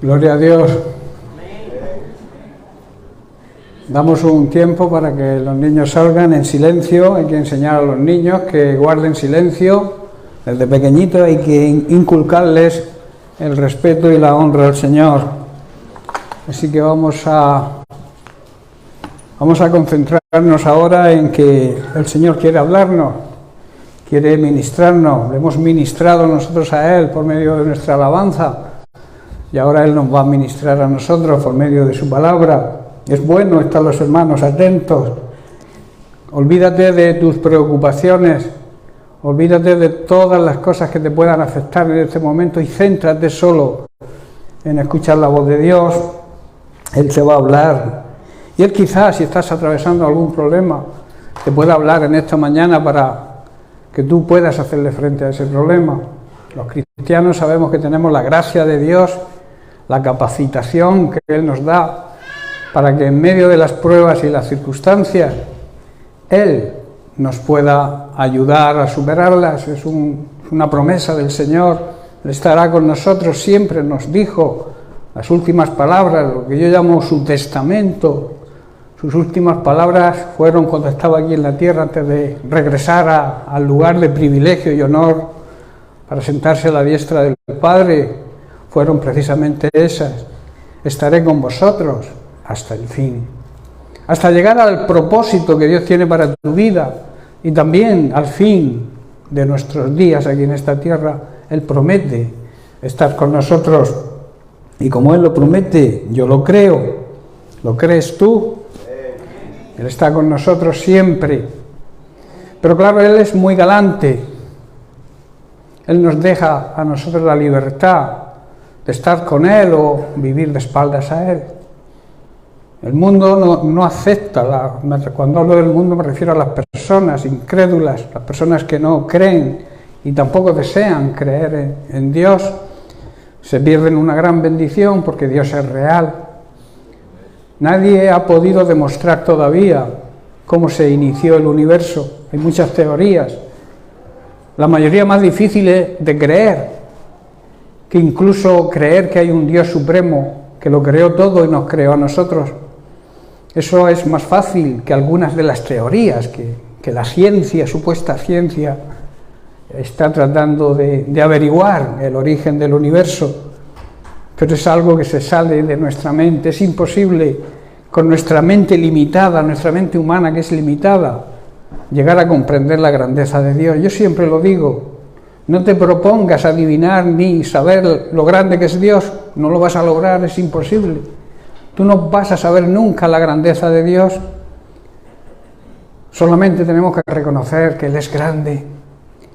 Gloria a Dios. Damos un tiempo para que los niños salgan en silencio. Hay que enseñar a los niños que guarden silencio. Desde pequeñitos hay que inculcarles el respeto y la honra al Señor. Así que vamos a concentrarnos ahora en que el Señor quiere hablarnos, quiere ministrarnos. Le hemos ministrado nosotros a Él por medio de nuestra alabanza y ahora Él nos va a ministrar a nosotros por medio de su palabra. Es bueno estar los hermanos atentos. Olvídate de tus preocupaciones, olvídate de todas las cosas que te puedan afectar en este momento y céntrate solo en escuchar la voz de Dios. Él te va a hablar. Y Él quizás, si estás atravesando algún problema, te pueda hablar en esta mañana para que tú puedas hacerle frente a ese problema. Los cristianos sabemos que tenemos la gracia de Dios, la capacitación que Él nos da para que en medio de las pruebas y las circunstancias, Él nos pueda ayudar a superarlas. Es una promesa del Señor. Él estará con nosotros siempre, nos dijo las últimas palabras, lo que yo llamo su testamento. Sus últimas palabras fueron cuando estaba aquí en la tierra, antes de regresar al lugar de privilegio y honor para sentarse a la diestra del Padre, fueron precisamente esas: estaré con vosotros hasta el fin, hasta llegar al propósito que Dios tiene para tu vida y también al fin de nuestros días aquí en esta tierra. Él promete estar con nosotros y como Él lo promete, yo lo creo. ¿Lo crees tú? Él está con nosotros siempre. Pero claro, Él es muy galante. Él nos deja a nosotros la libertad de estar con Él o vivir de espaldas a Él. El mundo no acepta, cuando hablo del mundo me refiero a las personas incrédulas, las personas que no creen y tampoco desean creer en Dios. Se pierden una gran bendición porque Dios es real. Nadie ha podido demostrar todavía cómo se inició el universo. Hay muchas teorías. La mayoría más difíciles de creer, que incluso creer que hay un Dios supremo que lo creó todo y nos creó a nosotros. Eso es más fácil que algunas de las teorías que la ciencia, supuesta ciencia, está tratando de averiguar el origen del universo. Pero es algo que se sale de nuestra mente. Es imposible, con nuestra mente limitada, nuestra mente humana que es limitada, llegar a comprender la grandeza de Dios. Yo siempre lo digo, no te propongas adivinar ni saber lo grande que es Dios, no lo vas a lograr, es imposible. Tú no vas a saber nunca la grandeza de Dios. Solamente tenemos que reconocer que Él es grande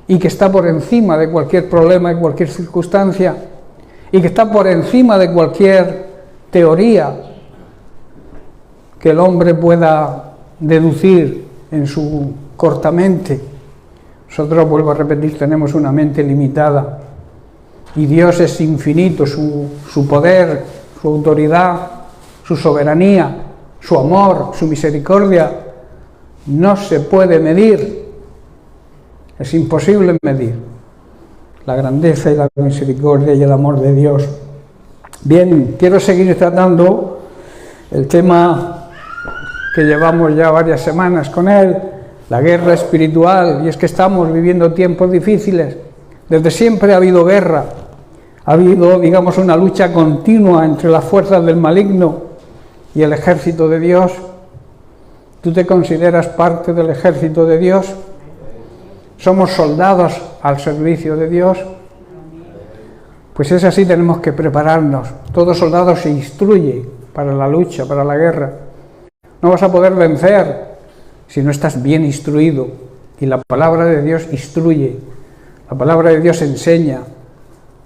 y que está por encima de cualquier problema y cualquier circunstancia y que está por encima de cualquier teoría que el hombre pueda deducir en su corta mente. Nosotros, vuelvo a repetir, tenemos una mente limitada y Dios es infinito, su poder, su autoridad, su soberanía, su amor, su misericordia, no se puede medir. Es imposible medir la grandeza y la misericordia y el amor de Dios. Bien, quiero seguir tratando el tema que llevamos ya varias semanas con él, la guerra espiritual, y es que estamos viviendo tiempos difíciles. Desde siempre ha habido guerra, ha habido, digamos, una lucha continua entre las fuerzas del maligno y el ejército de Dios. ¿Tú te consideras parte del ejército de Dios? ¿Somos soldados al servicio de Dios? Pues es así, tenemos que prepararnos. Todo soldado se instruye para la lucha, para la guerra. No vas a poder vencer si no estás bien instruido. Y la palabra de Dios instruye, la palabra de Dios enseña,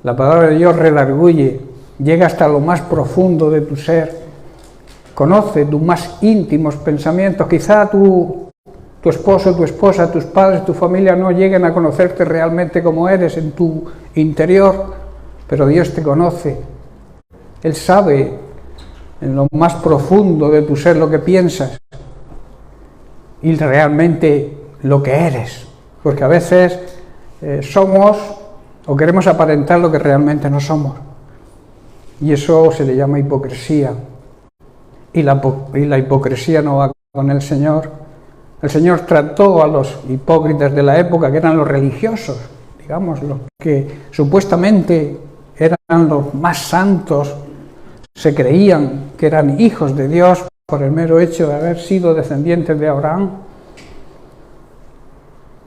la palabra de Dios redarguye, llega hasta lo más profundo de tu ser. Conoce tus más íntimos pensamientos. Quizá tu esposo, tu esposa, tus padres, tu familia no lleguen a conocerte realmente como eres en tu interior, pero Dios te conoce. Él sabe en lo más profundo de tu ser lo que piensas y realmente lo que eres, porque a veces somos o queremos aparentar lo que realmente no somos. Y eso se le llama hipocresía. Y la hipocresía no va con el Señor. El Señor trató a los hipócritas de la época, que eran los religiosos, digamos, los que supuestamente eran los más santos, se creían que eran hijos de Dios por el mero hecho de haber sido descendientes de Abraham.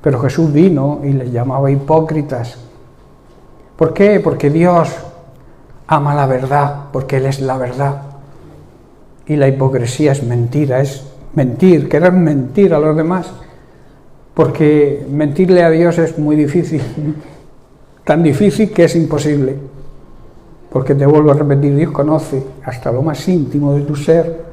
Pero Jesús vino y les llamaba hipócritas. ¿Por qué? Porque Dios ama la verdad, porque Él es la verdad. Y la hipocresía es mentira, es mentir, querer mentir a los demás. Porque mentirle a Dios es muy difícil, tan difícil que es imposible. Porque te vuelvo a repetir, Dios conoce hasta lo más íntimo de tu ser.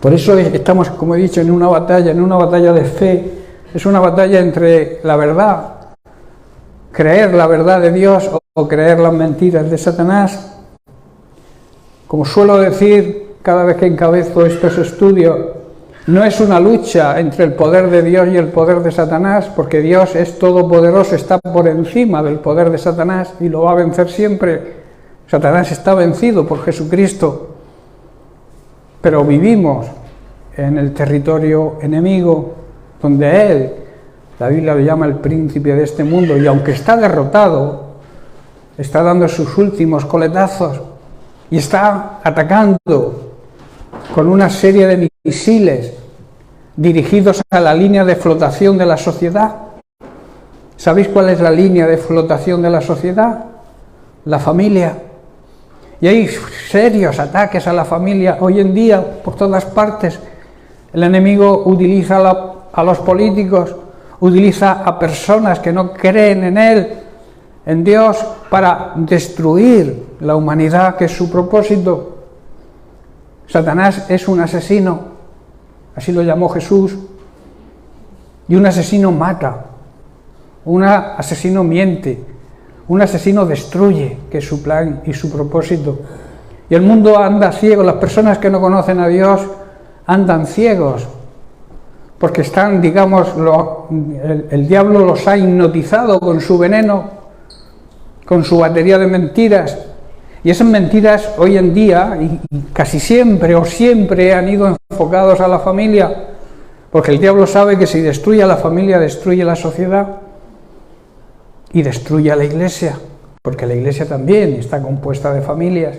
Por eso estamos, como he dicho, en una batalla de fe. Es una batalla entre la verdad, creer la verdad de Dios o creer las mentiras de Satanás. Como suelo decir cada vez que encabezo estos estudios, no es una lucha entre el poder de Dios y el poder de Satanás, porque Dios es todopoderoso, está por encima del poder de Satanás y lo va a vencer siempre. Satanás está vencido por Jesucristo, pero vivimos en el territorio enemigo, donde Él, la Biblia lo llama el príncipe de este mundo, y aunque está derrotado, está dando sus últimos coletazos y está atacando con una serie de misiles dirigidos a la línea de flotación de la sociedad. ¿Sabéis cuál es la línea de flotación de la sociedad? La familia. Y hay serios ataques a la familia hoy en día por todas partes. El enemigo utiliza a los políticos, utiliza a personas que no creen en Él, en Dios, para destruir la humanidad, que es su propósito. Satanás es un asesino, así lo llamó Jesús, y un asesino mata, un asesino miente, un asesino destruye, que es su plan y su propósito. Y el mundo anda ciego, las personas que no conocen a Dios andan ciegos, porque están, digamos, el diablo los ha hipnotizado con su veneno, con su batería de mentiras. Y esas mentiras hoy en día, y casi siempre o siempre, han ido enfocados a la familia, porque el diablo sabe que si destruye a la familia, destruye la sociedad y destruye a la iglesia, porque la iglesia también está compuesta de familias.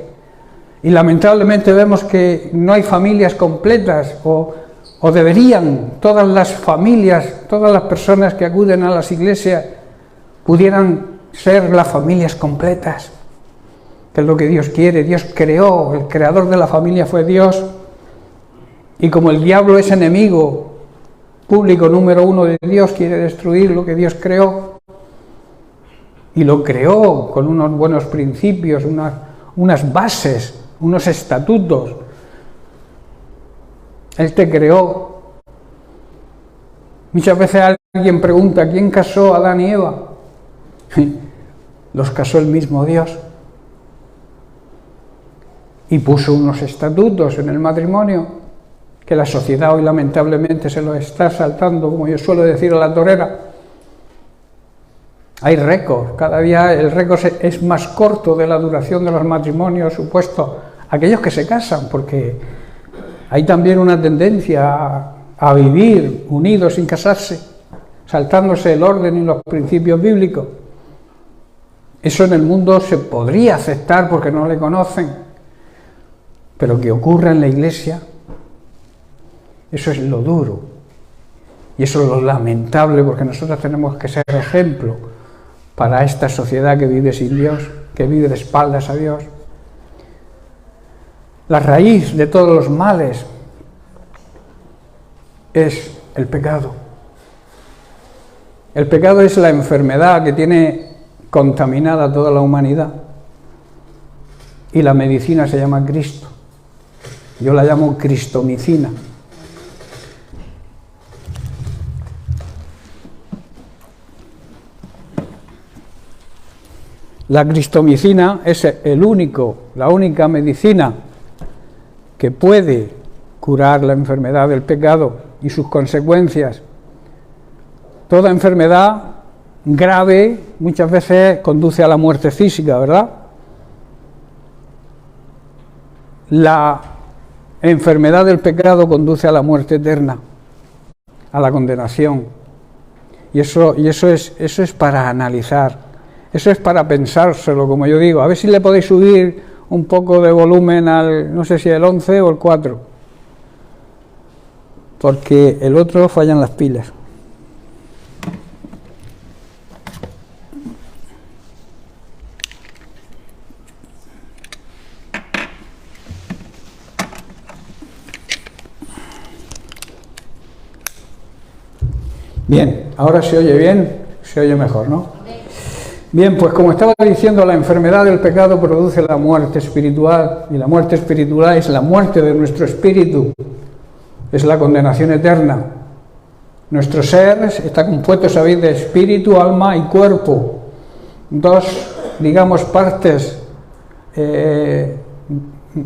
Y lamentablemente vemos que no hay familias completas, o deberían, todas las familias, todas las personas que acuden a las iglesias pudieran ser las familias completas, que es lo que Dios quiere. Dios creó, el creador de la familia fue Dios, y como el diablo es enemigo público número uno de Dios, quiere destruir lo que Dios creó, y lo creó con unos buenos principios, unas bases, unos estatutos. Él te creó. Muchas veces alguien pregunta, ¿quién casó a Adán y Eva? Los casó el mismo Dios. Y puso unos estatutos en el matrimonio que la sociedad hoy lamentablemente se lo está saltando, como yo suelo decir, a la torera. Hay récord, cada día el récord es más corto de la duración de los matrimonios supuestos, aquellos que se casan, porque hay también una tendencia a vivir unidos sin casarse, saltándose el orden y los principios bíblicos. Eso en el mundo se podría aceptar porque no le conocen, pero que ocurra en la iglesia, eso es lo duro, y eso es lo lamentable, porque nosotros tenemos que ser ejemplo para esta sociedad que vive sin Dios, que vive de espaldas a Dios. La raíz de todos los males es el pecado. El pecado es la enfermedad que tiene contaminada toda la humanidad. Y la medicina se llama Cristo. Yo la llamo cristomicina. La cristomicina es la única medicina que puede curar la enfermedad del pecado y sus consecuencias. Toda enfermedad grave muchas veces conduce a la muerte física, ¿verdad? la enfermedad del pecado conduce a la muerte eterna, a la condenación. Y eso es para analizar, eso es para pensárselo, como yo digo. A ver si le podéis subir un poco de volumen al, no sé si el 11 o el 4, porque el otro fallan las pilas. Bien, ahora se oye bien, se oye mejor, ¿no? Bien, pues como estaba diciendo, la enfermedad del pecado produce la muerte espiritual, y la muerte espiritual es la muerte de nuestro espíritu, es la condenación eterna. Nuestro ser está compuesto, sabéis, de espíritu, alma y cuerpo, dos, digamos, partes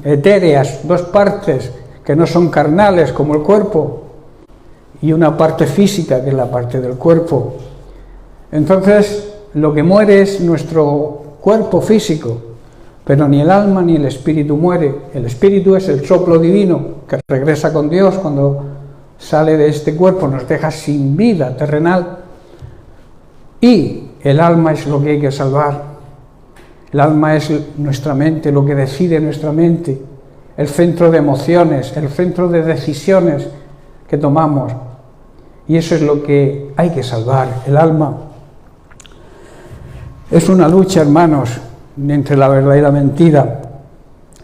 etéreas, dos partes que no son carnales como el cuerpo, y una parte física que es la parte del cuerpo. Entonces, lo que muere es nuestro cuerpo físico, pero ni el alma ni el espíritu muere. El espíritu es el soplo divino que regresa con Dios cuando sale de este cuerpo, nos deja sin vida terrenal, y el alma es lo que hay que salvar. El alma es nuestra mente, lo que decide nuestra mente, el centro de emociones, el centro de decisiones que tomamos. Y eso es lo que hay que salvar, el alma. Es una lucha, hermanos, entre la verdad y la mentira.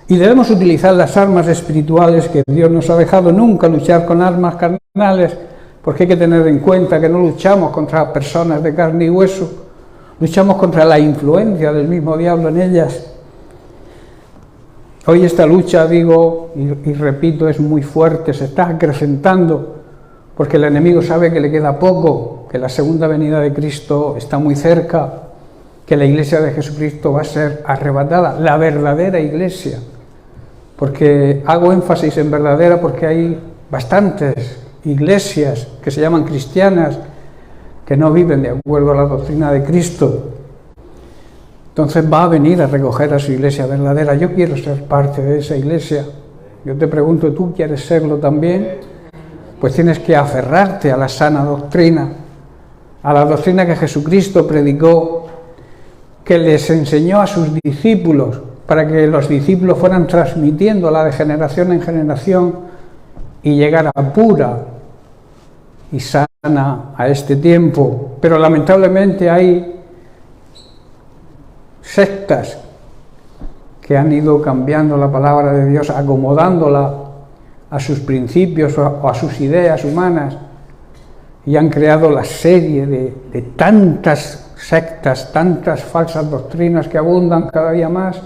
Y debemos utilizar las armas espirituales que Dios nos ha dejado, nunca luchar con armas carnales, porque hay que tener en cuenta que no luchamos contra personas de carne y hueso, luchamos contra la influencia del mismo diablo en ellas. Hoy esta lucha, digo y repito, es muy fuerte, se está acrecentando, porque el enemigo sabe que le queda poco, que la segunda venida de Cristo está muy cerca, que la iglesia de Jesucristo va a ser arrebatada, la verdadera iglesia. Porque hago énfasis en verdadera porque hay bastantes iglesias que se llaman cristianas que no viven de acuerdo a la doctrina de Cristo. Entonces va a venir a recoger a su iglesia verdadera. Yo quiero ser parte de esa iglesia. Yo te pregunto, ¿tú quieres serlo también? Pues tienes que aferrarte a la sana doctrina, a la doctrina que Jesucristo predicó, que les enseñó a sus discípulos, para que los discípulos fueran transmitiéndola de generación en generación y llegara pura y sana a este tiempo. Pero lamentablemente hay sectas que han ido cambiando la palabra de Dios, acomodándola a sus principios o a sus ideas humanas, y han creado la serie de tantas sectas, tantas falsas doctrinas que abundan cada día más.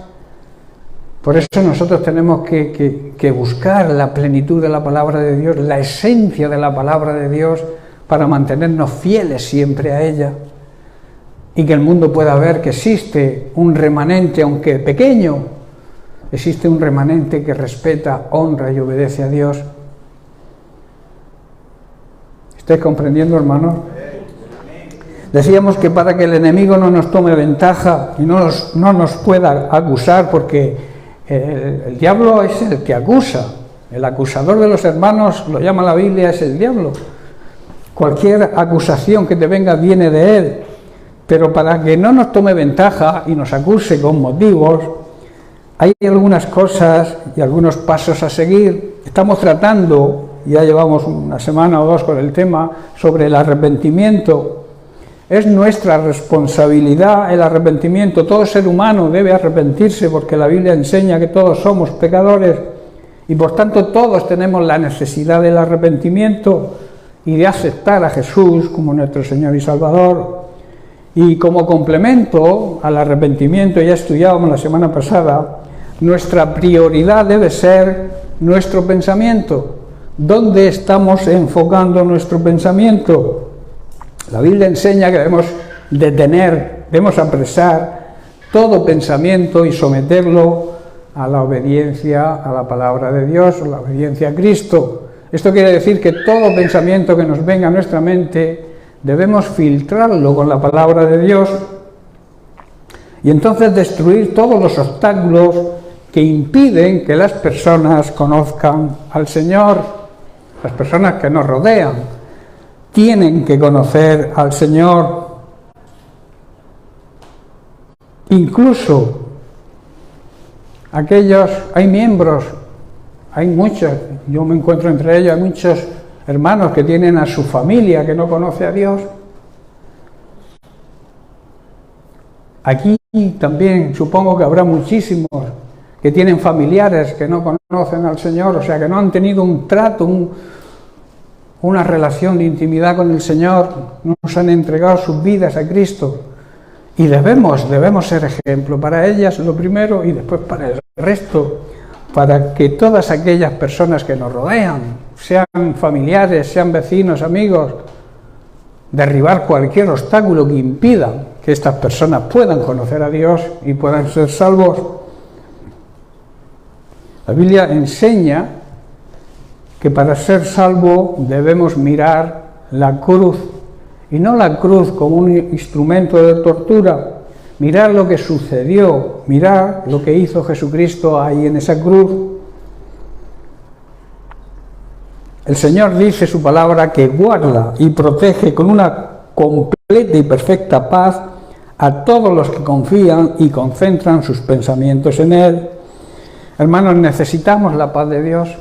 Por eso nosotros tenemos que buscar la plenitud de la palabra de Dios, la esencia de la palabra de Dios, para mantenernos fieles siempre a ella, y que el mundo pueda ver que existe un remanente, aunque pequeño, existe un remanente que respeta, honra y obedece a Dios. ¿Estáis comprendiendo, hermanos? Decíamos que para que el enemigo no nos tome ventaja y no nos pueda acusar, porque el diablo es el que acusa. El acusador de los hermanos, lo llama la Biblia, es el diablo. Cualquier acusación que te venga viene de él. Pero para que no nos tome ventaja y nos acuse con motivos, hay algunas cosas y algunos pasos a seguir. Estamos tratando, ya llevamos una semana o dos con el tema, sobre el arrepentimiento. Es nuestra responsabilidad el arrepentimiento. Todo ser humano debe arrepentirse, porque la Biblia enseña que todos somos pecadores y por tanto todos tenemos la necesidad del arrepentimiento y de aceptar a Jesús como nuestro Señor y Salvador. Y como complemento al arrepentimiento, ya estudiábamos la semana pasada, nuestra prioridad debe ser nuestro pensamiento. ¿Dónde estamos enfocando nuestro pensamiento? La Biblia enseña que debemos detener, debemos apresar todo pensamiento y someterlo a la obediencia a la palabra de Dios, a la obediencia a Cristo. Esto quiere decir que todo pensamiento que nos venga a nuestra mente debemos filtrarlo con la palabra de Dios y entonces destruir todos los obstáculos que impiden que las personas conozcan al Señor. Las personas que nos rodean tienen que conocer al Señor. Incluso hay miembros, hay muchos, yo me encuentro entre ellos, hay muchos hermanos que tienen a su familia que no conoce a Dios. Aquí también supongo que habrá muchísimos que tienen familiares que no conocen al Señor, o sea, que no han tenido un trato, una relación de intimidad con el Señor, no nos han entregado sus vidas a Cristo. Y debemos ser ejemplo para ellas, lo primero, y después para el resto, para que todas aquellas personas que nos rodean, sean familiares, sean vecinos, amigos, derribar cualquier obstáculo que impida que estas personas puedan conocer a Dios y puedan ser salvos. La Biblia enseña que para ser salvo debemos mirar la cruz, y no la cruz como un instrumento de tortura, mirar lo que sucedió, mirar lo que hizo Jesucristo ahí en esa cruz. El Señor dice su palabra que guarda y protege con una completa y perfecta paz a todos los que confían y concentran sus pensamientos en Él. Hermanos, necesitamos la paz de Dios.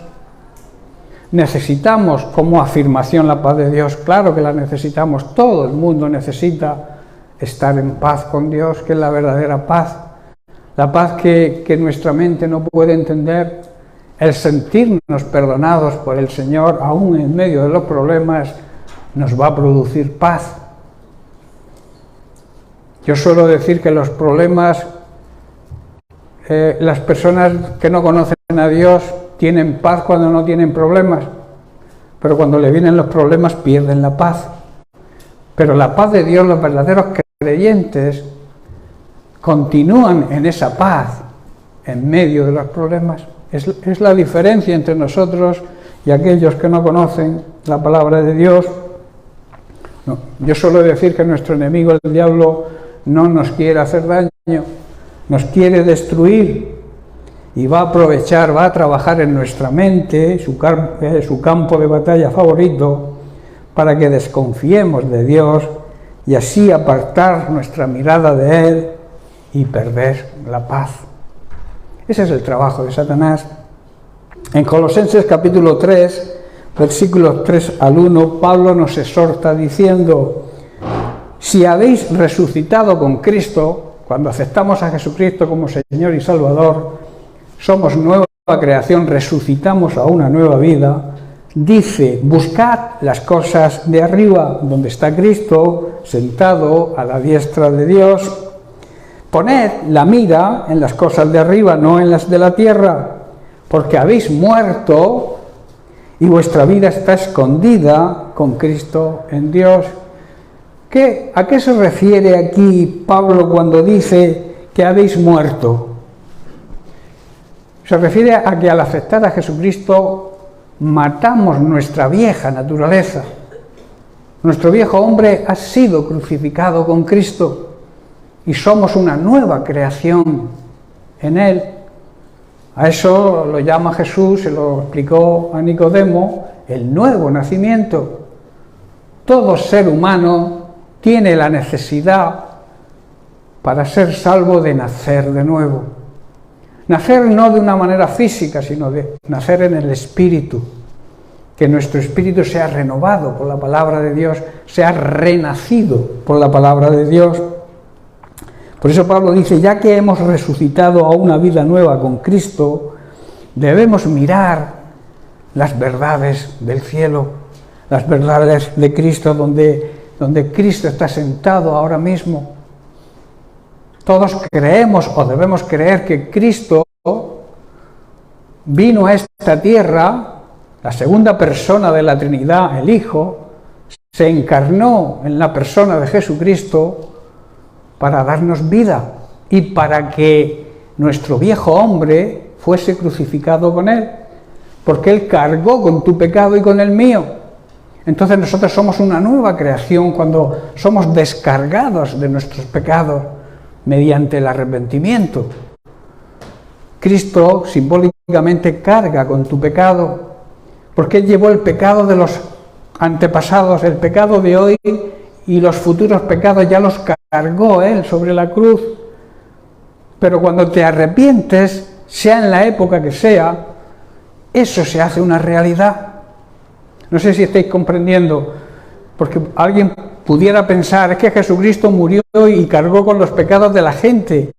Necesitamos como afirmación la paz de Dios. Claro que la necesitamos. Todo el mundo necesita estar en paz con Dios, que es la verdadera paz. La paz que nuestra mente no puede entender. El sentirnos perdonados por el Señor, aún en medio de los problemas, nos va a producir paz. Yo suelo decir que los problemas, las personas que no conocen a Dios tienen paz cuando no tienen problemas, pero cuando le vienen los problemas pierden la paz. Pero la paz de Dios, los verdaderos creyentes, continúan en esa paz en medio de los problemas. Es la diferencia entre nosotros y aquellos que no conocen la palabra de Dios. No, yo suelo decir que nuestro enemigo, el diablo, no nos quiere hacer daño, nos quiere destruir y va a aprovechar, va a trabajar en nuestra mente, su campo de batalla favorito, para que desconfiemos de Dios y así apartar nuestra mirada de Él y perder la paz. Ese es el trabajo de Satanás. En Colosenses capítulo 3, versículos 3 al 1, Pablo nos exhorta diciendo: si habéis resucitado con Cristo, cuando aceptamos a Jesucristo como Señor y Salvador, somos nueva creación, resucitamos a una nueva vida. Dice: buscad las cosas de arriba, donde está Cristo, sentado a la diestra de Dios. Poned la mira en las cosas de arriba, no en las de la tierra, porque habéis muerto y vuestra vida está escondida con Cristo en Dios. ¿A qué se refiere aquí Pablo cuando dice que habéis muerto? Se refiere a que al aceptar a Jesucristo matamos nuestra vieja naturaleza. Nuestro viejo hombre ha sido crucificado con Cristo y somos una nueva creación en Él. A eso lo llama Jesús, se lo explicó a Nicodemo, el nuevo nacimiento. Todo ser humano tiene la necesidad, para ser salvo, de nacer de nuevo. Nacer no de una manera física, sino de nacer en el Espíritu. Que nuestro espíritu sea renovado por la palabra de Dios, sea renacido por la palabra de Dios. Por eso Pablo dice: ya que hemos resucitado a una vida nueva con Cristo, debemos mirar las verdades del cielo, las verdades de Cristo, donde Cristo está sentado ahora mismo. Todos creemos o debemos creer que Cristo vino a esta tierra, la segunda persona de la Trinidad, el Hijo, se encarnó en la persona de Jesucristo para darnos vida y para que nuestro viejo hombre fuese crucificado con Él, porque Él cargó con tu pecado y con el mío. Entonces nosotros somos una nueva creación cuando somos descargados de nuestros pecados mediante el arrepentimiento. Cristo simbólicamente carga con tu pecado, porque Él llevó el pecado de los antepasados, el pecado de hoy y los futuros pecados ya los cargó Él sobre la cruz. Pero cuando te arrepientes, sea en la época que sea, eso se hace una realidad. No sé si estáis comprendiendo, porque alguien pudiera pensar, es que Jesucristo murió y cargó con los pecados de la gente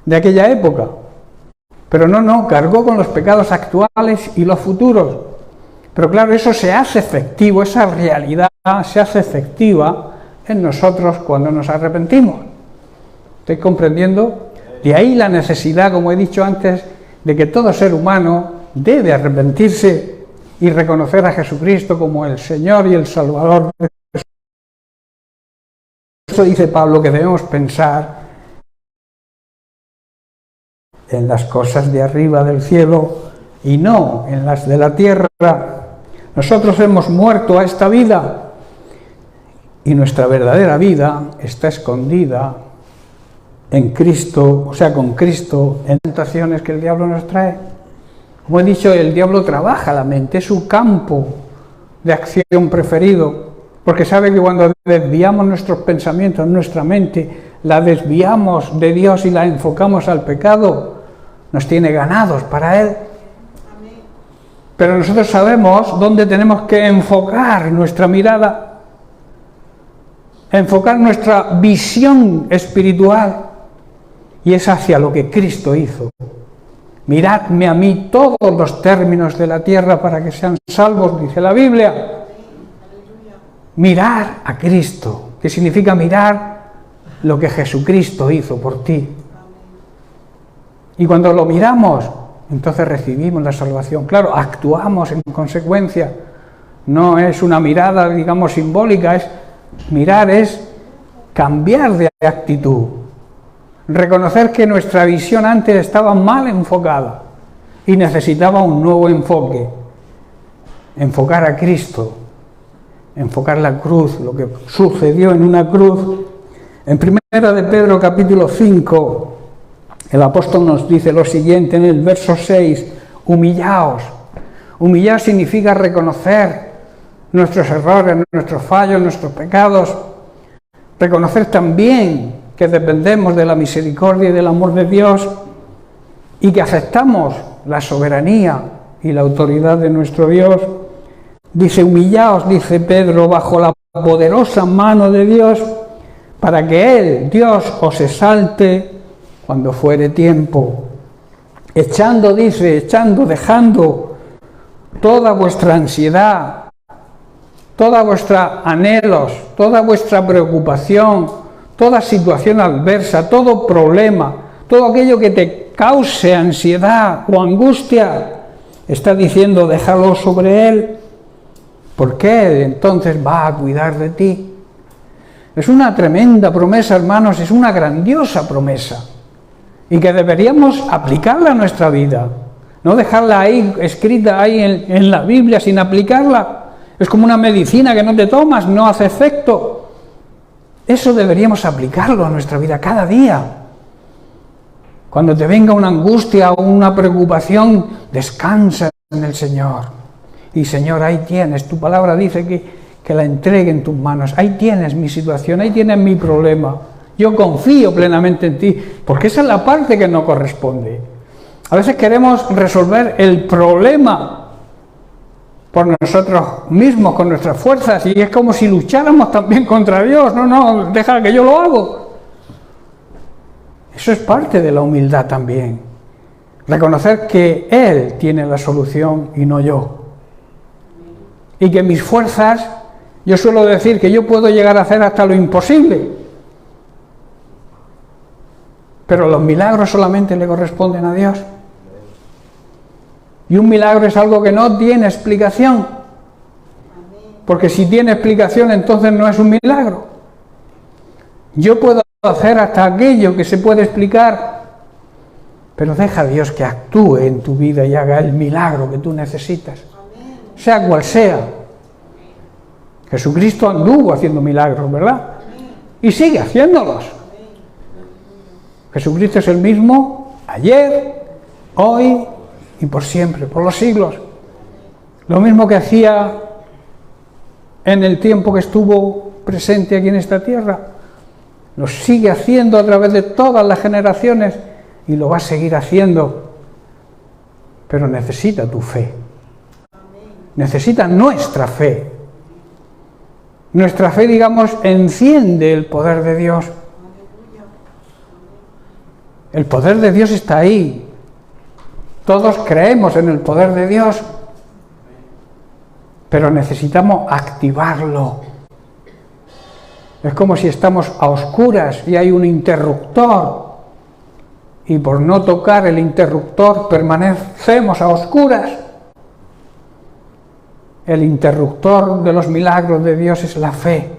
de aquella época. Pero no, cargó con los pecados actuales y los futuros. Pero claro, eso se hace efectivo, esa realidad se hace efectiva en nosotros cuando nos arrepentimos. ¿Estáis comprendiendo? De ahí la necesidad, como he dicho antes, de que todo ser humano debe arrepentirse y reconocer a Jesucristo como el Señor y el Salvador. Esto dice Pablo que debemos pensar en las cosas de arriba del cielo y no en las de la tierra. Nosotros hemos muerto a esta vida y nuestra verdadera vida está escondida en Cristo, o sea, con Cristo, en tentaciones que el diablo nos trae. Como he dicho, el diablo trabaja la mente, es su campo de acción preferido, porque sabe que cuando desviamos nuestros pensamientos, nuestra mente, la desviamos de Dios y la enfocamos al pecado, nos tiene ganados para Él. Pero nosotros sabemos dónde tenemos que enfocar nuestra mirada, enfocar nuestra visión espiritual, y es hacia lo que Cristo hizo. Miradme a mí todos los términos de la tierra para que sean salvos, dice la Biblia. Mirar a Cristo, que significa mirar lo que Jesucristo hizo por ti. Y cuando lo miramos, entonces recibimos la salvación. Claro, actuamos en consecuencia. No es una mirada, digamos, simbólica, mirar es cambiar de actitud. Reconocer que nuestra visión antes estaba mal enfocada y necesitaba un nuevo enfoque. Enfocar a Cristo, enfocar la cruz, lo que sucedió en una cruz. En 1 de Pedro capítulo 5, el apóstol nos dice lo siguiente en el verso 6, humillaos. Humillar significa reconocer nuestros errores, nuestros fallos, nuestros pecados. Reconocer también que dependemos de la misericordia y del amor de Dios y que aceptamos la soberanía y la autoridad de nuestro Dios. Dice, humillaos, dice Pedro, bajo la poderosa mano de Dios, para que Él, Dios, os exalte cuando fuere tiempo. Dejando toda vuestra ansiedad, toda vuestra anhelos, toda vuestra preocupación, toda situación adversa, todo problema, todo aquello que te cause ansiedad o angustia, está diciendo, déjalo sobre Él, porque Él entonces va a cuidar de ti. Es una tremenda promesa, hermanos, es una grandiosa promesa, y que deberíamos aplicarla a nuestra vida, no dejarla ahí, escrita ahí en la Biblia sin aplicarla. Es como una medicina que no te tomas, no hace efecto. Eso deberíamos aplicarlo a nuestra vida cada día. Cuando te venga una angustia o una preocupación, descansa en el Señor. Y Señor, ahí tienes, tu palabra dice que la entregue en tus manos. Ahí tienes mi situación, ahí tienes mi problema. Yo confío plenamente en ti, porque esa es la parte que no corresponde. A veces queremos resolver el problema por nosotros mismos, con nuestras fuerzas, y es como si lucháramos también contra Dios. No, deja que yo lo hago. Eso es parte de la humildad también. Reconocer que Él tiene la solución y no yo. Y que mis fuerzas, yo suelo decir que yo puedo llegar a hacer hasta lo imposible, pero los milagros solamente le corresponden a Dios. Y un milagro es algo que no tiene explicación, porque si tiene explicación entonces no es un milagro. Yo puedo hacer hasta aquello que se puede explicar, pero deja a Dios que actúe en tu vida y haga el milagro que tú necesitas, sea cual sea. Jesucristo anduvo haciendo milagros, ¿verdad? Y sigue haciéndolos. Jesucristo es el mismo ayer, hoy y por siempre, por los siglos. Lo mismo que hacía en el tiempo que estuvo presente aquí en esta tierra, lo sigue haciendo a través de todas las generaciones y lo va a seguir haciendo, pero necesita tu fe, necesita nuestra fe. Nuestra fe, digamos, enciende el poder de Dios. El poder de Dios está ahí. Todos creemos en el poder de Dios, pero necesitamos activarlo. Es como si estamos a oscuras y hay un interruptor, y por no tocar el interruptor permanecemos a oscuras. El interruptor de los milagros de Dios es la fe.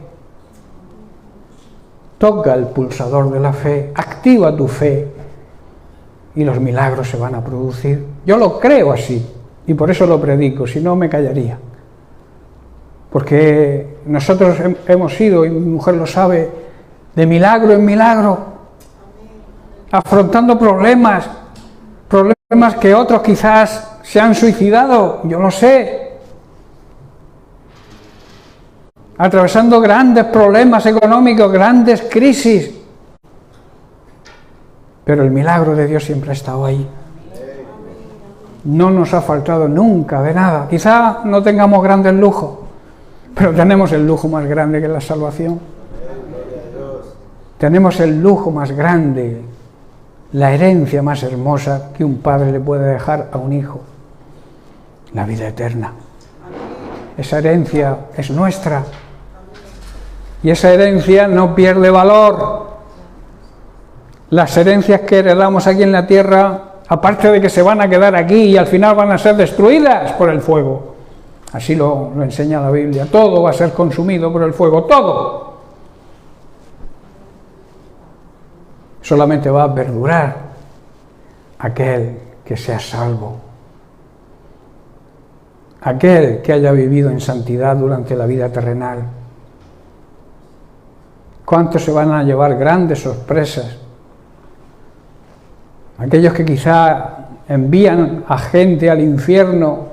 Toca el pulsador de la fe, activa tu fe y los milagros se van a producir. Yo lo creo así y por eso lo predico, si no me callaría. Porque nosotros hemos ido, y mi mujer lo sabe, de milagro en milagro, afrontando problemas que otros quizás se han suicidado, yo lo sé, atravesando grandes problemas económicos, grandes crisis, pero el milagro de Dios siempre ha estado ahí. No nos ha faltado nunca de nada. Quizá no tengamos grandes lujos, pero tenemos el lujo más grande que es la salvación. Tenemos el lujo más grande, la herencia más hermosa que un padre le puede dejar a un hijo, la vida eterna. Esa herencia es nuestra y esa herencia no pierde valor. Las herencias que heredamos aquí en la tierra, aparte de que se van a quedar aquí y al final van a ser destruidas por el fuego, así lo enseña la Biblia, todo va a ser consumido por el fuego, todo. Solamente va a perdurar aquel que sea salvo, aquel que haya vivido en santidad durante la vida terrenal. ¿Cuántos se van a llevar grandes sorpresas? Aquellos que quizá envían a gente al infierno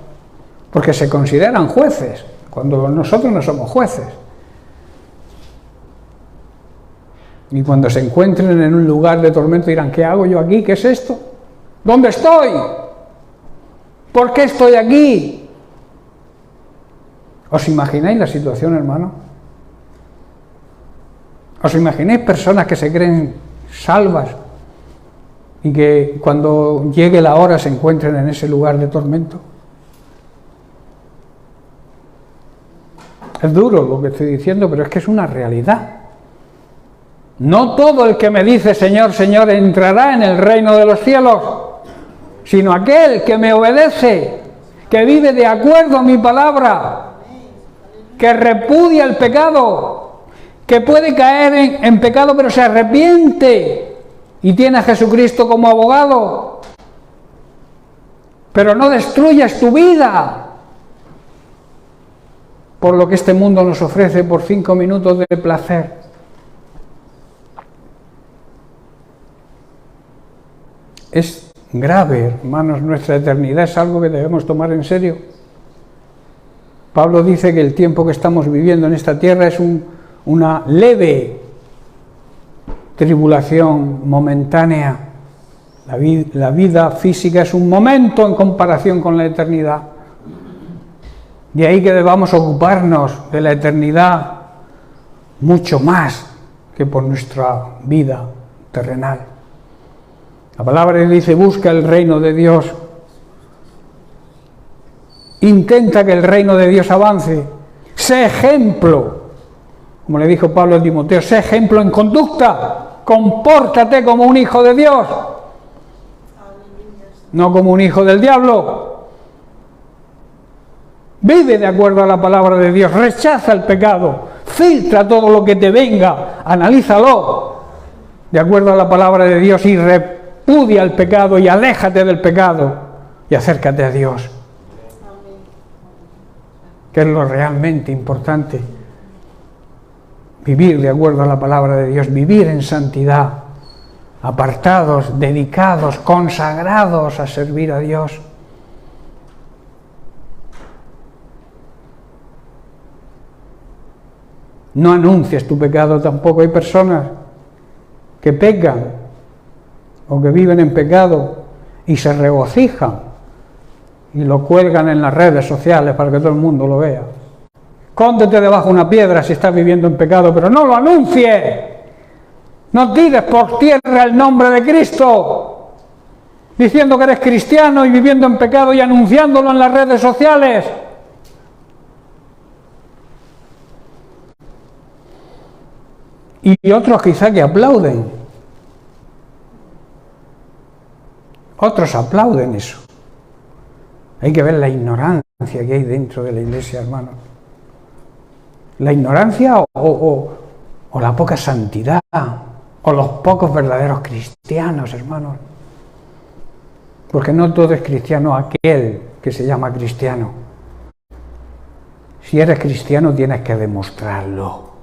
porque se consideran jueces, cuando nosotros no somos jueces. Y cuando se encuentren en un lugar de tormento dirán, ¿qué hago yo aquí? ¿Qué es esto? ¿Dónde estoy? ¿Por qué estoy aquí? ¿Os imagináis la situación, hermano? ¿Os imagináis personas que se creen salvas y que cuando llegue la hora se encuentren en ese lugar de tormento? Es duro lo que estoy diciendo, pero es que es una realidad. No todo el que me dice Señor, Señor entrará en el reino de los cielos, sino aquel que me obedece, que vive de acuerdo a mi palabra, que repudia el pecado, que puede caer en pecado pero se arrepiente y tiene a Jesucristo como abogado, pero no destruyas tu vida por lo que este mundo nos ofrece por 5 minutos de placer. Es grave, hermanos, nuestra eternidad es algo que debemos tomar en serio. Pablo dice que el tiempo que estamos viviendo en esta tierra es una leve tribulación momentánea. La vida física es un momento en comparación con la eternidad. De ahí que debamos ocuparnos de la eternidad mucho más que por nuestra vida terrenal. La palabra dice, busca el reino de Dios. Intenta que el reino de Dios avance. Sé ejemplo. Como le dijo Pablo a Timoteo, sé ejemplo en conducta. Compórtate como un hijo de Dios. No como un hijo del diablo. Vive de acuerdo a la palabra de Dios. Rechaza el pecado. Filtra todo lo que te venga. Analízalo de acuerdo a la palabra de Dios y repudia el pecado y aléjate del pecado y acércate a Dios, que es lo realmente importante. Vivir de acuerdo a la palabra de Dios, vivir en santidad, apartados, dedicados, consagrados a servir a Dios. No anuncies tu pecado tampoco. Hay personas que pecan o que viven en pecado y se regocijan y lo cuelgan en las redes sociales para que todo el mundo lo vea. Escóndete debajo de una piedra si estás viviendo en pecado, pero no lo anuncies. No tires por tierra el nombre de Cristo, diciendo que eres cristiano y viviendo en pecado y anunciándolo en las redes sociales. Y otros quizá que aplauden. Otros aplauden eso. Hay que ver la ignorancia que hay dentro de la iglesia, hermano. La ignorancia o la poca santidad, o los pocos verdaderos cristianos, hermanos. Porque no todo es cristiano aquel que se llama cristiano. Si eres cristiano tienes que demostrarlo.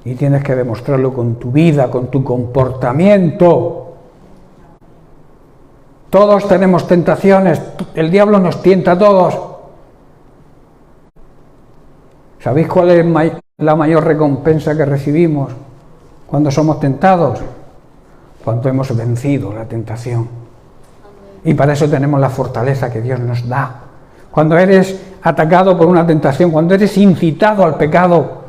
Y tienes que demostrarlo con tu vida, con tu comportamiento. Todos tenemos tentaciones, el diablo nos tienta a todos. ¿Sabéis cuál es la mayor recompensa que recibimos cuando somos tentados? Cuando hemos vencido la tentación. Y para eso tenemos la fortaleza que Dios nos da. Cuando eres atacado por una tentación, cuando eres incitado al pecado,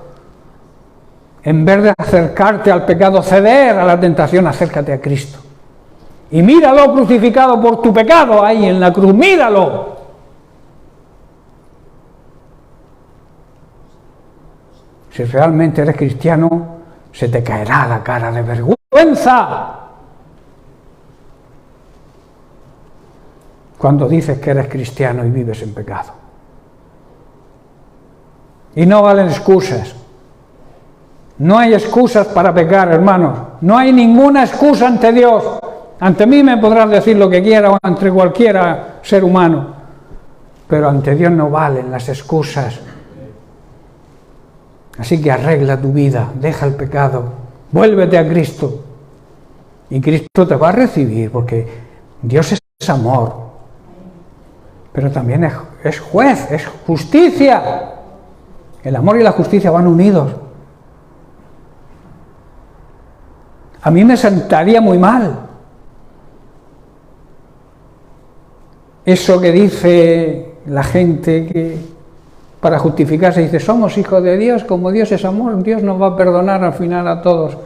en vez de acercarte al pecado, ceder a la tentación, acércate a Cristo. Y míralo crucificado por tu pecado ahí en la cruz, míralo. Si realmente eres cristiano, se te caerá la cara de vergüenza cuando dices que eres cristiano y vives en pecado. Y no valen excusas. No hay excusas para pecar, hermanos. No hay ninguna excusa ante Dios. Ante mí me podrás decir lo que quiera o ante cualquiera ser humano. Pero ante Dios no valen las excusas. Así que arregla tu vida, deja el pecado, vuélvete a Cristo. Y Cristo te va a recibir porque Dios es amor. Pero también es juez, es justicia. El amor y la justicia van unidos. A mí me sentaría muy mal eso que dice la gente que para justificarse dice, somos hijos de Dios, como Dios es amor, Dios nos va a perdonar al final a todos.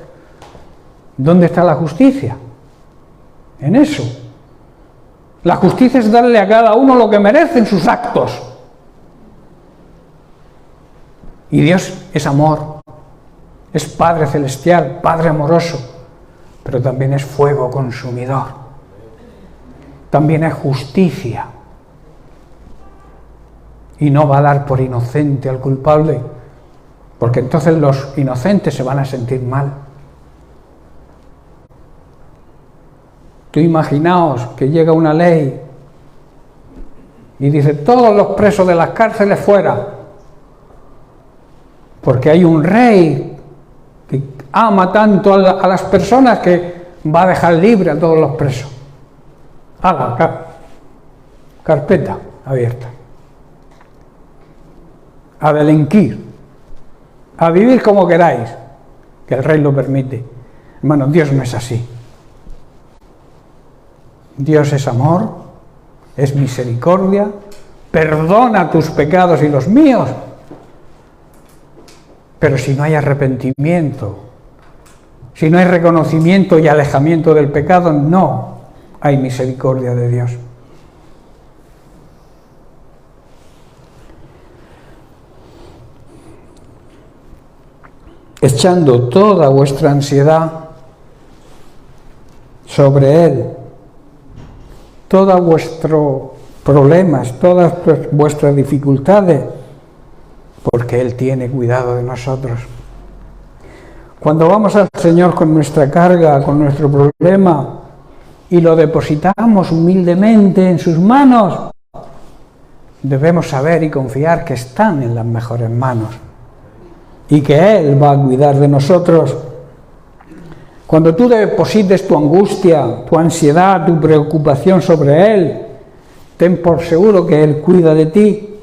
¿Dónde está la justicia? En eso. La justicia es darle a cada uno lo que merecen sus actos. Y Dios es amor, es Padre celestial, Padre amoroso, pero también es fuego consumidor. También es justicia. Y no va a dar por inocente al culpable, porque entonces los inocentes se van a sentir mal. Tú imaginaos que llega una ley y dice todos los presos de las cárceles fuera, porque hay un rey que ama tanto a las personas que va a dejar libre a todos los presos. A la carpeta abierta. A delinquir, a vivir como queráis, que el rey lo permite. Hermanos, Dios no es así. Dios es amor, es misericordia, perdona tus pecados y los míos. Pero si no hay arrepentimiento, si no hay reconocimiento y alejamiento del pecado, no hay misericordia de Dios. Echando toda vuestra ansiedad sobre Él, todos vuestros problemas, todas vuestras dificultades, porque Él tiene cuidado de nosotros. Cuando vamos al Señor con nuestra carga, con nuestro problema, y lo depositamos humildemente en sus manos, debemos saber y confiar que están en las mejores manos y que Él va a cuidar de nosotros. Cuando tú deposites tu angustia, tu ansiedad, tu preocupación sobre Él, ten por seguro que Él cuida de ti,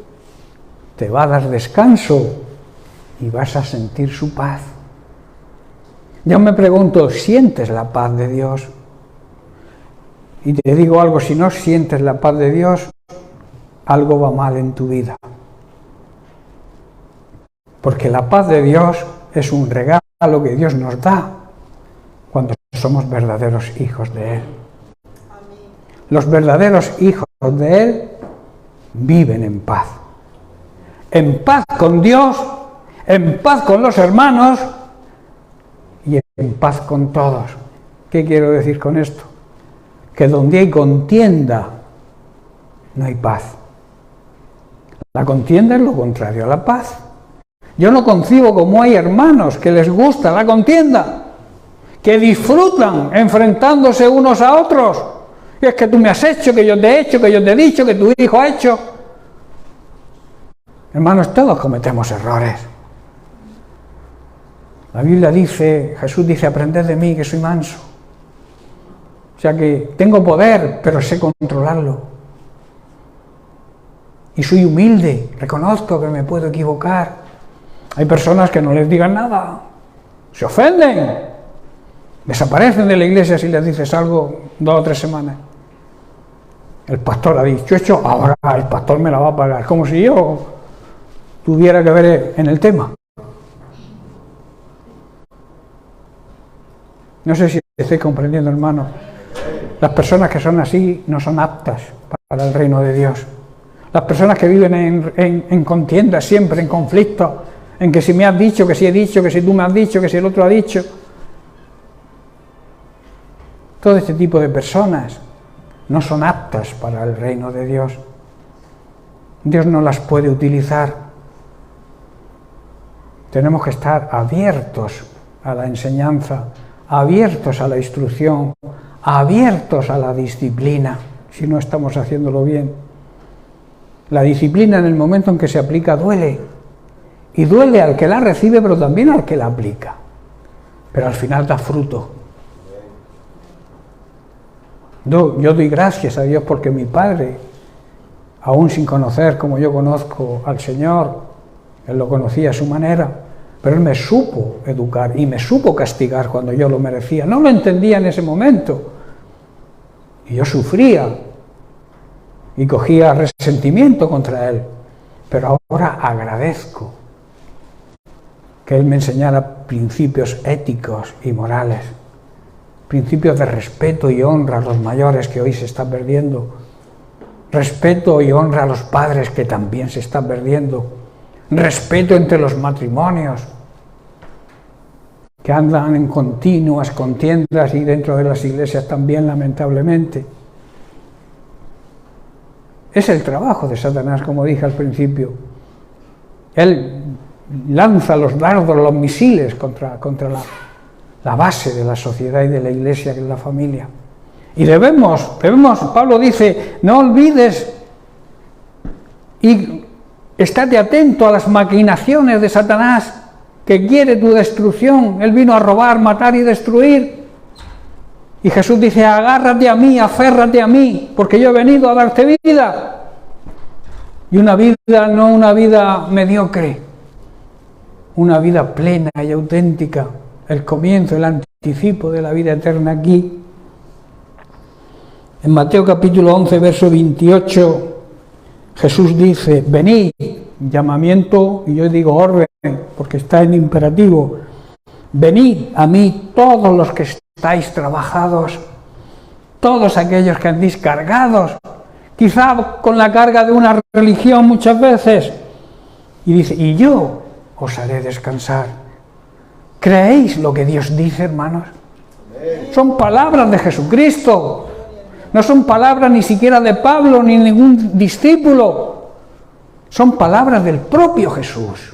te va a dar descanso y vas a sentir su paz. Yo me pregunto, ¿sientes la paz de Dios? Y te digo algo, si no sientes la paz de Dios, algo va mal en tu vida. Porque la paz de Dios es un regalo que Dios nos da cuando somos verdaderos hijos de Él. Los verdaderos hijos de Él viven en paz. En paz con Dios, en paz con los hermanos y en paz con todos. ¿Qué quiero decir con esto? Que donde hay contienda, no hay paz. La contienda es lo contrario a la paz. Yo no concibo cómo hay hermanos que les gusta la contienda, que disfrutan enfrentándose unos a otros. Y es que tú me has hecho, que yo te he hecho, que yo te he dicho, que tu hijo ha hecho. Hermanos, todos cometemos errores. La Biblia dice, Jesús dice, aprended de mí que soy manso. O sea que tengo poder, pero sé controlarlo. Y soy humilde, reconozco que me puedo equivocar. Hay personas que no les digan nada, se ofenden, desaparecen de la iglesia si les dices algo 2 o 3 semanas. El pastor ha dicho esto, ahora el pastor me la va a pagar, como si yo tuviera que ver en el tema. No sé si estoy comprendiendo, hermano. Las personas que son así no son aptas para el reino de Dios. Las personas que viven en contienda, siempre en conflicto, en que si me has dicho, que si he dicho, que si tú me has dicho, que si el otro ha dicho. Todo este tipo de personas no son aptas para el reino de Dios. Dios no las puede utilizar. Tenemos que estar abiertos a la enseñanza, abiertos a la instrucción, abiertos a la disciplina, si no estamos haciéndolo bien. La disciplina en el momento en que se aplica duele. Y duele al que la recibe, pero también al que la aplica. Pero al final da fruto. Yo doy gracias a Dios porque mi padre, aún sin conocer como yo conozco al Señor, él lo conocía a su manera, pero él me supo educar y me supo castigar cuando yo lo merecía. No lo entendía en ese momento. Y yo sufría y cogía resentimiento contra él. Pero ahora agradezco que él me enseñara principios éticos y morales, principios de respeto y honra a los mayores que hoy se están perdiendo, respeto y honra a los padres que también se están perdiendo, respeto entre los matrimonios que andan en continuas contiendas y dentro de las iglesias también, lamentablemente. Es el trabajo de Satanás, como dije al principio. Él lanza los dardos, los misiles contra la base de la sociedad y de la iglesia, que es la familia. Y debemos, Pablo dice, no olvides y estate atento a las maquinaciones de Satanás, que quiere tu destrucción. Él vino a robar, matar y destruir. Y Jesús dice, agárrate a mí, aférrate a mí, porque yo he venido a darte vida. Y una vida, no una vida mediocre, una vida plena y auténtica, el comienzo, el anticipo de la vida eterna aquí. En Mateo capítulo 11, verso 28, Jesús dice, venid, llamamiento, y yo digo orden, porque está en imperativo, venid a mí todos los que estáis trabajados, todos aquellos que andéis cargados, quizá con la carga de una religión muchas veces, y dice, y yo os haré descansar. ¿Creéis lo que Dios dice, hermanos? Son palabras de Jesucristo, no son palabras ni siquiera de Pablo ni ningún discípulo, son palabras del propio Jesús.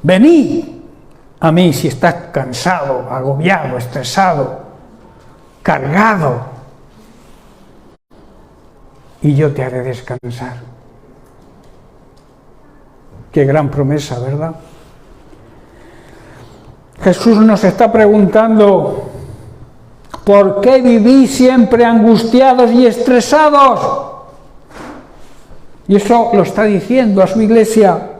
Venid a mí si estás cansado, agobiado, estresado, cargado, y yo te haré descansar. Qué gran promesa, ¿verdad? Jesús nos está preguntando, ¿por qué vivís siempre angustiados y estresados? Y eso lo está diciendo a su iglesia.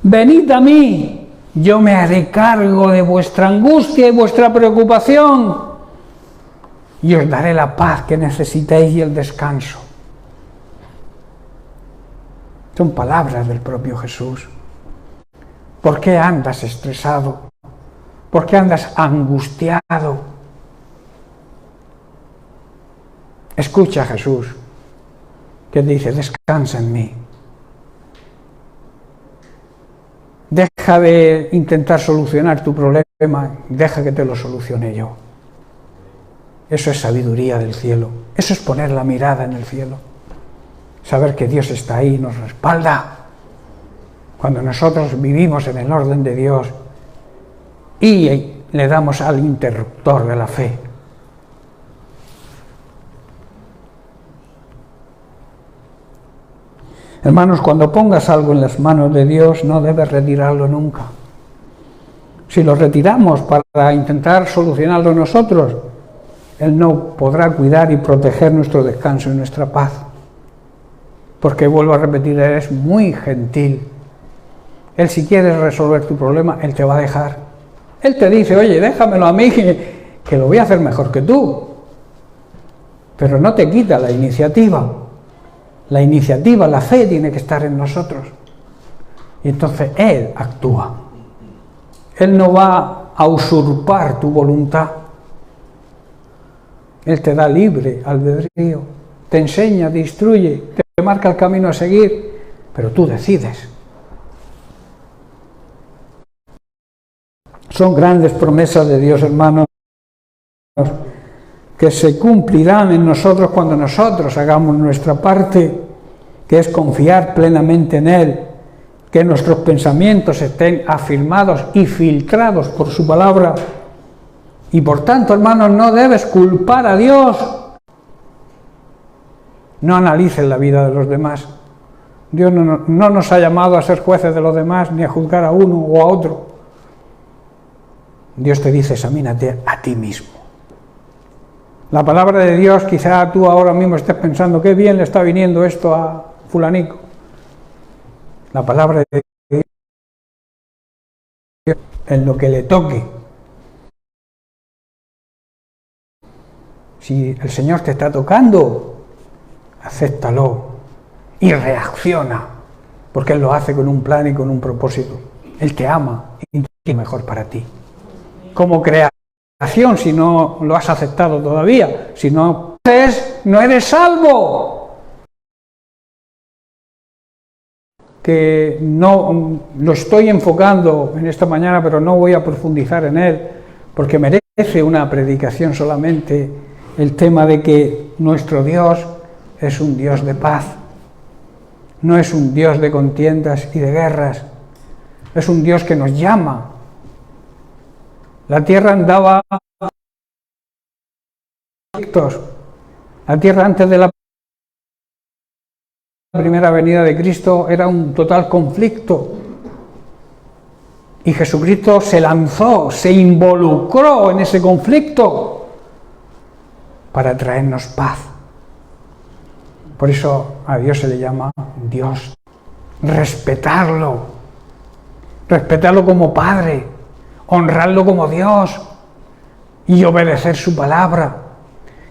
Venid a mí, yo me haré cargo de vuestra angustia y vuestra preocupación, y os daré la paz que necesitáis y el descanso. Son palabras del propio Jesús. ¿Por qué andas estresado? ¿Por qué andas angustiado? Escucha a Jesús, que dice, descansa en mí. Deja de intentar solucionar tu problema, deja que te lo solucione yo. Eso es sabiduría del cielo, eso es poner la mirada en el cielo. Saber que Dios está ahí y nos respalda. Cuando nosotros vivimos en el orden de Dios y le damos al interruptor de la fe. Hermanos, cuando pongas algo en las manos de Dios, no debes retirarlo nunca. Si lo retiramos para intentar solucionarlo nosotros, Él no podrá cuidar y proteger nuestro descanso y nuestra paz. Porque, vuelvo a repetir, Él es muy gentil. Él, si quieres resolver tu problema, Él te va a dejar. Él te dice, oye, déjamelo a mí, que lo voy a hacer mejor que tú. Pero no te quita la iniciativa. La iniciativa, la fe tiene que estar en nosotros. Y entonces Él actúa. Él no va a usurpar tu voluntad. Él te da libre albedrío. Te enseña, te instruye, te marca el camino a seguir, pero tú decides. Son grandes promesas de Dios, hermanos, que se cumplirán en nosotros cuando nosotros hagamos nuestra parte, que es confiar plenamente en Él, que nuestros pensamientos estén afirmados y filtrados por su palabra. Y por tanto, hermanos, no debes culpar a Dios. No analices la vida de los demás. Dios no nos ha llamado a ser jueces de los demás, ni a juzgar a uno o a otro. Dios te dice, examínate a ti mismo. La palabra de Dios, quizá tú ahora mismo estés pensando, qué bien le está viniendo esto a fulanico. La palabra de Dios, en lo que le toque. Si el Señor te está tocando, acéptalo y reacciona, porque Él lo hace con un plan y con un propósito. Él te ama y quiere mejor para ti. Como creación, si no lo has aceptado todavía, si no eres salvo. Que no lo estoy enfocando en esta mañana, pero no voy a profundizar en él, porque merece una predicación solamente el tema de que nuestro Dios es un Dios de paz, no es un Dios de contiendas y de guerras, es un Dios que nos llama. La tierra andaba la tierra antes de la primera venida de Cristo era un total conflicto. Y Jesucristo se lanzó, se involucró en ese conflicto para traernos paz. Por eso a Dios se le llama Dios. Respetarlo como Padre, honrarlo como Dios y obedecer su palabra,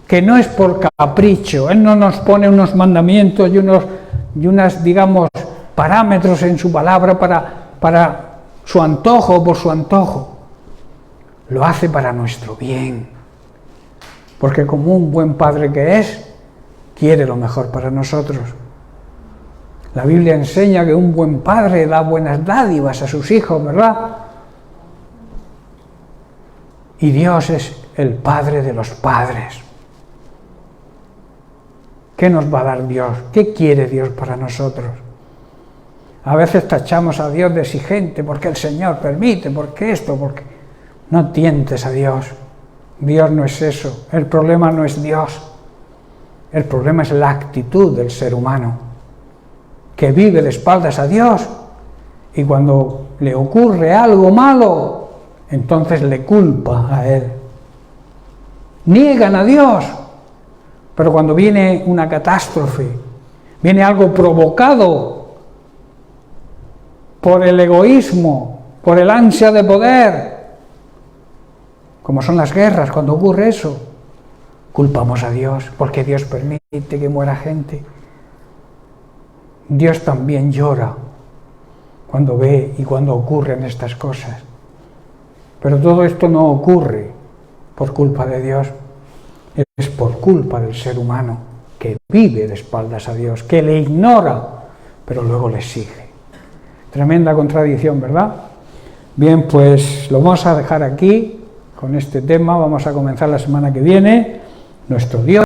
que no es por capricho. Él no nos pone unos mandamientos y unas, digamos, parámetros en su palabra para su antojo o por su antojo. Lo hace para nuestro bien, porque como un buen padre que es, quiere lo mejor para nosotros. La Biblia enseña que un buen padre da buenas dádivas a sus hijos, ¿verdad? Y Dios es el Padre de los padres. ¿Qué nos va a dar Dios? ¿Qué quiere Dios para nosotros? A veces tachamos a Dios de exigente, porque el Señor permite, porque esto, porque... No tientes a Dios. Dios no es eso. El problema no es Dios. El problema es la actitud del ser humano, que vive de espaldas a Dios, y cuando le ocurre algo malo, entonces le culpa a él. Niegan a Dios, pero cuando viene una catástrofe, viene algo provocado por el egoísmo, por el ansia de poder, como son las guerras, cuando ocurre eso, culpamos a Dios, porque Dios permite que muera gente. Dios también llora cuando ve y cuando ocurren estas cosas. Pero todo esto no ocurre por culpa de Dios, es por culpa del ser humano que vive de espaldas a Dios, que le ignora, pero luego le sigue. Tremenda contradicción, ¿verdad? Bien, pues lo vamos a dejar aquí con este tema, vamos a comenzar la semana que viene. Nuestro Dios